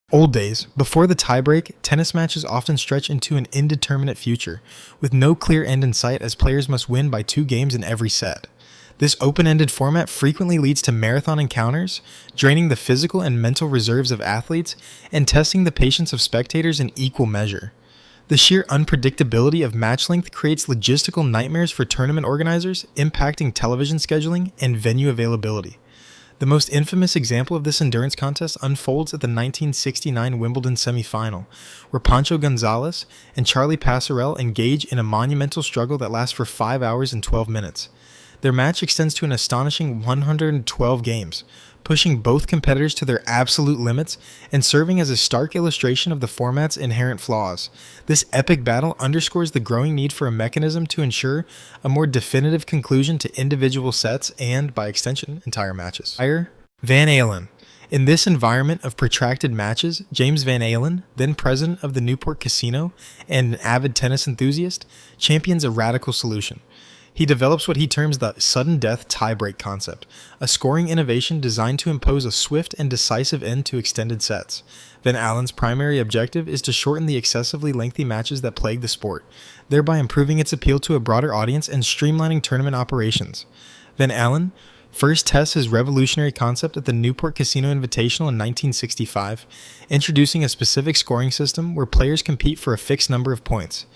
Old days, before the tiebreak, tennis matches often stretch into an indeterminate future, with no clear end in sight as players must win by 2 games in every set. This open-ended format frequently leads to marathon encounters, draining the physical and mental reserves of athletes and testing the patience of spectators in equal measure. The sheer unpredictability of match length creates logistical nightmares for tournament organizers, impacting television scheduling and venue availability. The most infamous example of this endurance contest unfolds at the 1969 Wimbledon semifinal, where Pancho Gonzalez and Charlie Pasarell engage in a monumental struggle that lasts for 5 hours and 12 minutes. Their match extends to an astonishing 112 games, pushing both competitors to their absolute limits and serving as a stark illustration of the format's inherent flaws. This epic battle underscores the growing need for a mechanism to ensure a more definitive conclusion to individual sets and, by extension, entire matches. Van Alen. In this environment of protracted matches, James Van Alen, then president of the Newport Casino and an avid tennis enthusiast, champions a radical solution. He develops what he terms the sudden death tiebreak concept, a scoring innovation designed to impose a swift and decisive end to extended sets. Van Alen's primary objective is to shorten the excessively lengthy matches that plague the sport, thereby improving its appeal to a broader audience and streamlining tournament operations. Van Alen first tests his revolutionary concept at the Newport Casino Invitational in 1965, introducing a specific scoring system where players compete for a fixed number of points.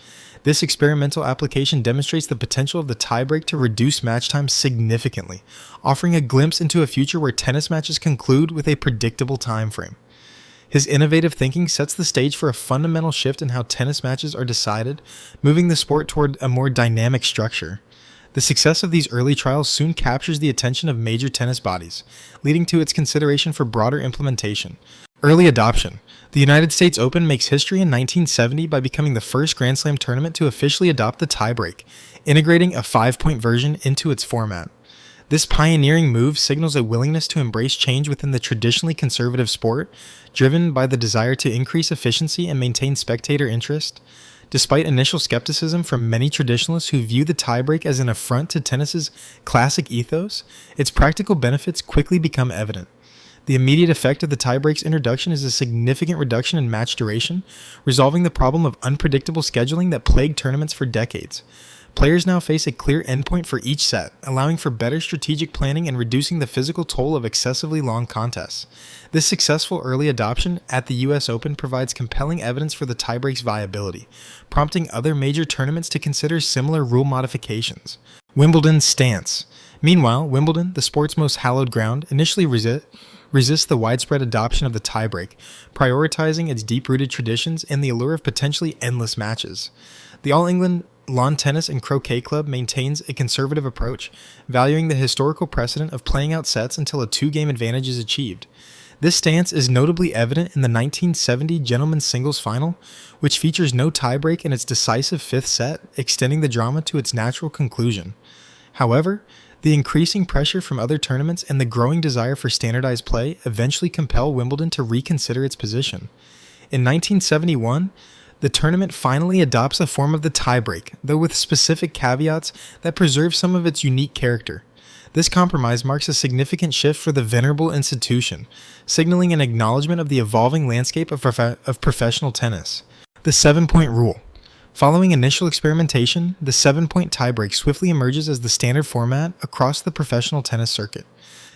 This experimental application demonstrates the potential of the tiebreak to reduce match time significantly, offering a glimpse into a future where tennis matches conclude with a predictable time frame. His innovative thinking sets the stage for a fundamental shift in how tennis matches are decided, moving the sport toward a more dynamic structure. The success of these early trials soon captures the attention of major tennis bodies, leading to its consideration for broader implementation. Early adoption. The United States Open makes history in 1970 by becoming the first Grand Slam tournament to officially adopt the tiebreak, integrating a 5-point version into its format. This pioneering move signals a willingness to embrace change within the traditionally conservative sport, driven by the desire to increase efficiency and maintain spectator interest. Despite initial skepticism from many traditionalists who view the tiebreak as an affront to tennis's classic ethos, its practical benefits quickly become evident. The immediate effect of the tiebreak's introduction is a significant reduction in match duration, resolving the problem of unpredictable scheduling that plagued tournaments for decades. Players now face a clear endpoint for each set, allowing for better strategic planning and reducing the physical toll of excessively long contests. This successful early adoption at the US Open provides compelling evidence for the tiebreak's viability, prompting other major tournaments to consider similar rule modifications. Wimbledons Stance. Meanwhile, Wimbledon, the sport's most hallowed ground, initially resists the widespread adoption of the tiebreak, prioritizing its deep-rooted traditions and the allure of potentially endless matches. The All England Lawn Tennis and Croquet Club maintains a conservative approach, valuing the historical precedent of playing out sets until a 2-game advantage is achieved. This stance is notably evident in the 1970 Gentlemen's Singles Final, which features no tiebreak in its decisive 5th set, extending the drama to its natural conclusion. However, the increasing pressure from other tournaments and the growing desire for standardized play eventually compel Wimbledon to reconsider its position. In 1971, the tournament finally adopts a form of the tiebreak, though with specific caveats that preserve some of its unique character. This compromise marks a significant shift for the venerable institution, signaling an acknowledgement of the evolving landscape of professional tennis. The 7-point rule. Following initial experimentation, the 7-point tiebreak swiftly emerges as the standard format across the professional tennis circuit.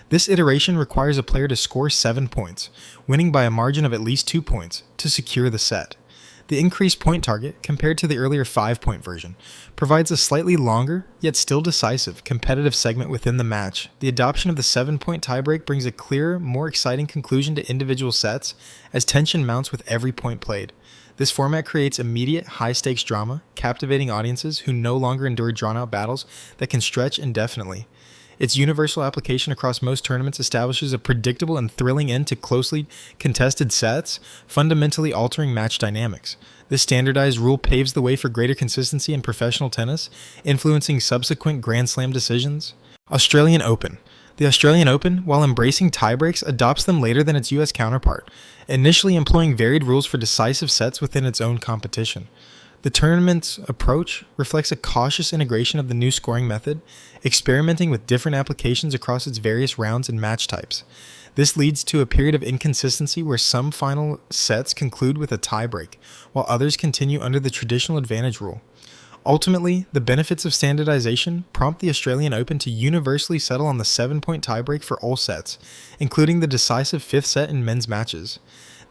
This iteration requires a player to score 7 points, winning by a margin of at least 2 points, to secure the set. The increased point target, compared to the earlier 5-point version, provides a slightly longer, yet still decisive, competitive segment within the match. The adoption of the 7-point tiebreak brings a clearer, more exciting conclusion to individual sets as tension mounts with every point played. This format creates immediate, high-stakes drama, captivating audiences who no longer endure drawn-out battles that can stretch indefinitely. Its universal application across most tournaments establishes a predictable and thrilling end to closely contested sets, fundamentally altering match dynamics. This standardized rule paves the way for greater consistency in professional tennis, influencing subsequent Grand Slam decisions. Australian Open. The Australian Open, while embracing tiebreaks, adopts them later than its US counterpart, initially employing varied rules for decisive sets within its own competition. The tournament's approach reflects a cautious integration of the new scoring method, experimenting with different applications across its various rounds and match types. This leads to a period of inconsistency where some final sets conclude with a tiebreak, while others continue under the traditional advantage rule. Ultimately, the benefits of standardization prompt the Australian Open to universally settle on the 7-point tiebreak for all sets, including the decisive fifth set in men's matches.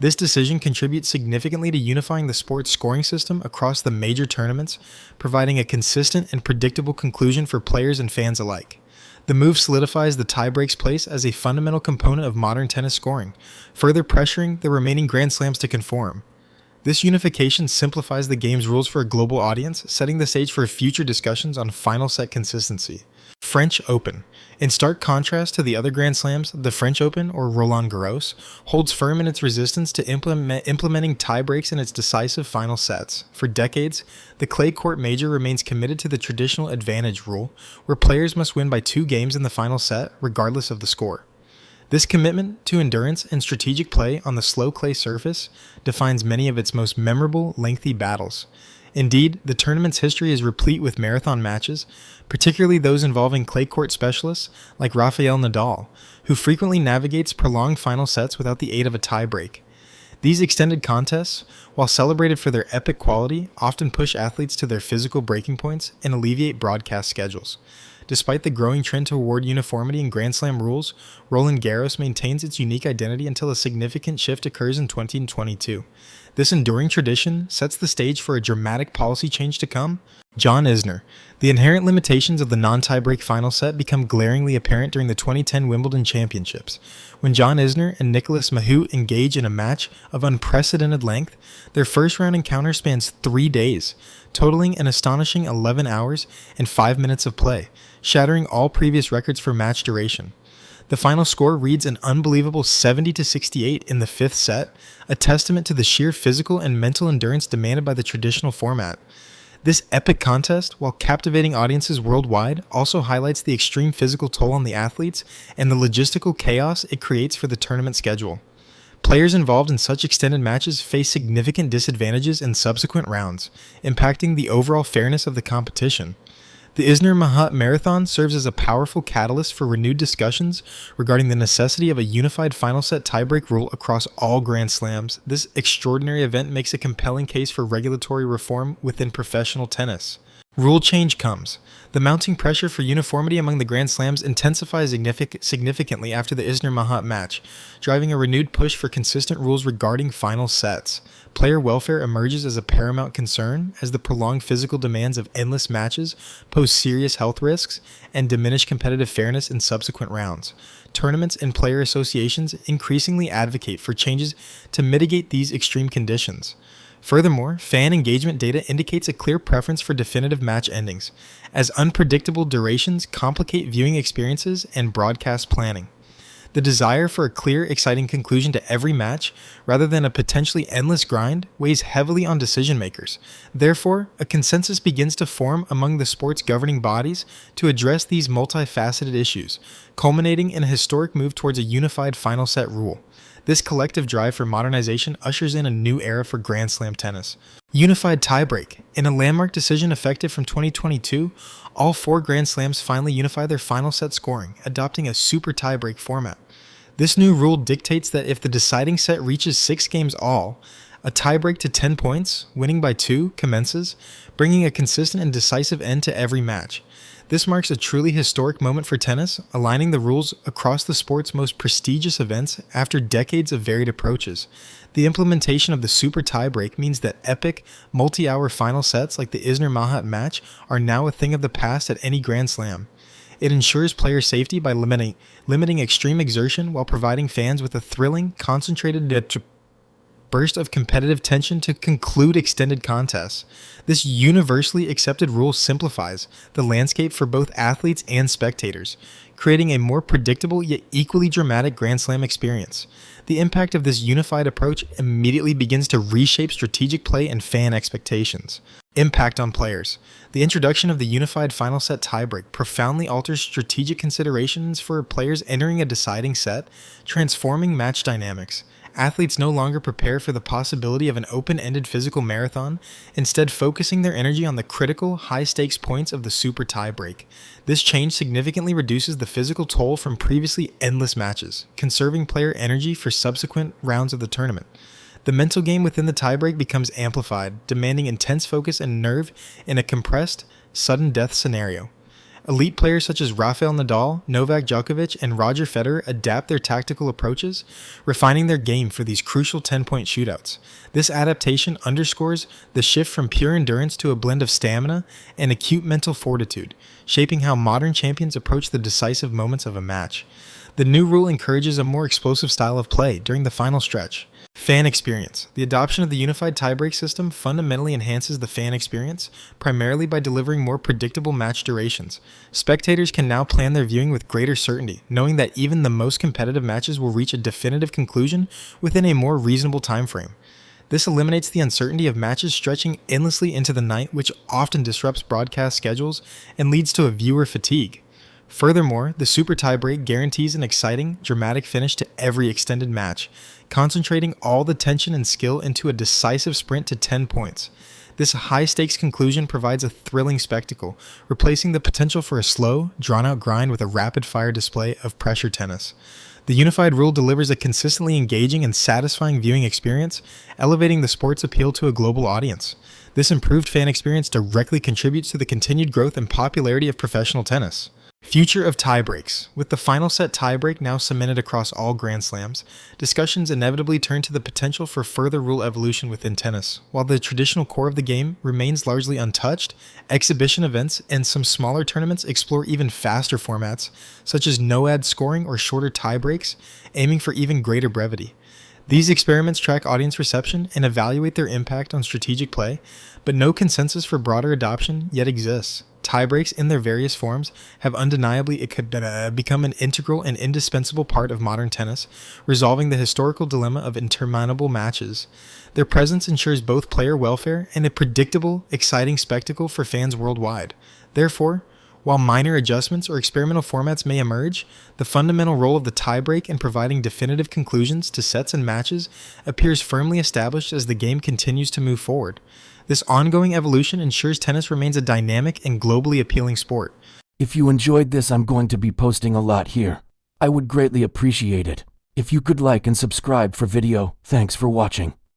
This decision contributes significantly to unifying the sport's scoring system across the major tournaments, providing a consistent and predictable conclusion for players and fans alike. The move solidifies the tiebreak's place as a fundamental component of modern tennis scoring, further pressuring the remaining Grand Slams to conform. This unification simplifies the game's rules for a global audience, setting the stage for future discussions on final set consistency. French Open. In stark contrast to the other Grand Slams, the French Open, or Roland Garros, holds firm in its resistance to implementing tiebreaks in its decisive final sets. For decades, the clay court major remains committed to the traditional advantage rule, where players must win by 2 games in the final set, regardless of the score. This commitment to endurance and strategic play on the slow clay surface defines many of its most memorable, lengthy battles. Indeed, the tournament's history is replete with marathon matches, particularly those involving clay court specialists like Rafael Nadal, who frequently navigates prolonged final sets without the aid of a tiebreak. These extended contests, while celebrated for their epic quality, often push athletes to their physical breaking points and alleviate broadcast schedules. Despite the growing trend toward uniformity in Grand Slam rules, Roland Garros maintains its unique identity until a significant shift occurs in 2022. This enduring tradition sets the stage for a dramatic policy change to come. John Isner. The inherent limitations of the non-tiebreak final set become glaringly apparent during the 2010 Wimbledon Championships. When John Isner and Nicolas Mahut engage in a match of unprecedented length, their first-round encounter spans 3 days, totaling an astonishing 11 hours and 5 minutes of play, shattering all previous records for match duration. The final score reads an unbelievable 70-68 in the fifth set, a testament to the sheer physical and mental endurance demanded by the traditional format. This epic contest, while captivating audiences worldwide, also highlights the extreme physical toll on the athletes and the logistical chaos it creates for the tournament schedule. Players involved in such extended matches face significant disadvantages in subsequent rounds, impacting the overall fairness of the competition. The Isner-Mahut Marathon serves as a powerful catalyst for renewed discussions regarding the necessity of a unified final set tiebreak rule across all Grand Slams. This extraordinary event makes a compelling case for regulatory reform within professional tennis. Rule change comes. The mounting pressure for uniformity among the Grand Slams intensifies significantly after the Isner-Mahut match, driving a renewed push for consistent rules regarding final sets. Player welfare emerges as a paramount concern as the prolonged physical demands of endless matches pose serious health risks and diminish competitive fairness in subsequent rounds. Tournaments and player associations increasingly advocate for changes to mitigate these extreme conditions. Furthermore, fan engagement data indicates a clear preference for definitive match endings, as unpredictable durations complicate viewing experiences and broadcast planning. The desire for a clear, exciting conclusion to every match, rather than a potentially endless grind, weighs heavily on decision makers. Therefore, a consensus begins to form among the sport's governing bodies to address these multifaceted issues, culminating in a historic move towards a unified final set rule. This collective drive for modernization ushers in a new era for Grand Slam tennis. Unified tiebreak. In a landmark decision effective from 2022, all 4 Grand Slams finally unify their final set scoring, adopting a super tiebreak format. This new rule dictates that if the deciding set reaches 6 games all, a tiebreak to 10 points, winning by 2, commences, bringing a consistent and decisive end to every match. This marks a truly historic moment for tennis, aligning the rules across the sport's most prestigious events after decades of varied approaches. The implementation of the super tiebreak means that epic, multi-hour final sets like the Isner-Mahut match are now a thing of the past at any Grand Slam. It ensures player safety by limiting extreme exertion while providing fans with a thrilling, concentrated burst of competitive tension to conclude extended contests. This universally accepted rule simplifies the landscape for both athletes and spectators, creating a more predictable yet equally dramatic Grand Slam experience. The impact of this unified approach immediately begins to reshape strategic play and fan expectations. Impact on players. The introduction of the unified final set tiebreak profoundly alters strategic considerations for players entering a deciding set, transforming match dynamics. Athletes no longer prepare for the possibility of an open-ended physical marathon, instead focusing their energy on the critical, high-stakes points of the super tiebreak. This change significantly reduces the physical toll from previously endless matches, conserving player energy for subsequent rounds of the tournament. The mental game within the tiebreak becomes amplified, demanding intense focus and nerve in a compressed, sudden death scenario. Elite players such as Rafael Nadal, Novak Djokovic, and Roger Federer adapt their tactical approaches, refining their game for these crucial 10-point shootouts. This adaptation underscores the shift from pure endurance to a blend of stamina and acute mental fortitude, shaping how modern champions approach the decisive moments of a match. The new rule encourages a more explosive style of play during the final stretch. Fan experience. The adoption of the unified tiebreak system fundamentally enhances the fan experience, primarily by delivering more predictable match durations. Spectators can now plan their viewing with greater certainty, knowing that even the most competitive matches will reach a definitive conclusion within a more reasonable time frame. This eliminates the uncertainty of matches stretching endlessly into the night, which often disrupts broadcast schedules and leads to a viewer fatigue. Furthermore, the Super Tiebreak guarantees an exciting, dramatic finish to every extended match, concentrating all the tension and skill into a decisive sprint to 10 points. This high-stakes conclusion provides a thrilling spectacle, replacing the potential for a slow, drawn-out grind with a rapid-fire display of pressure tennis. The unified rule delivers a consistently engaging and satisfying viewing experience, elevating the sport's appeal to a global audience. This improved fan experience directly contributes to the continued growth and popularity of professional tennis. Future of tiebreaks. With the final set tiebreak now cemented across all Grand Slams, discussions inevitably turn to the potential for further rule evolution within tennis. While the traditional core of the game remains largely untouched, exhibition events and some smaller tournaments explore even faster formats, such as no-ad scoring or shorter tiebreaks, aiming for even greater brevity. These experiments track audience reception and evaluate their impact on strategic play, but no consensus for broader adoption yet exists. Tiebreaks in their various forms have undeniably become an integral and indispensable part of modern tennis, resolving the historical dilemma of interminable matches. Their presence ensures both player welfare and a predictable, exciting spectacle for fans worldwide. Therefore, while minor adjustments or experimental formats may emerge, the fundamental role of the tiebreak in providing definitive conclusions to sets and matches appears firmly established as the game continues to move forward. This ongoing evolution ensures tennis remains a dynamic and globally appealing sport. If you enjoyed this, I'm going to be posting a lot here. I would greatly appreciate it if you could like and subscribe for video. Thanks for watching.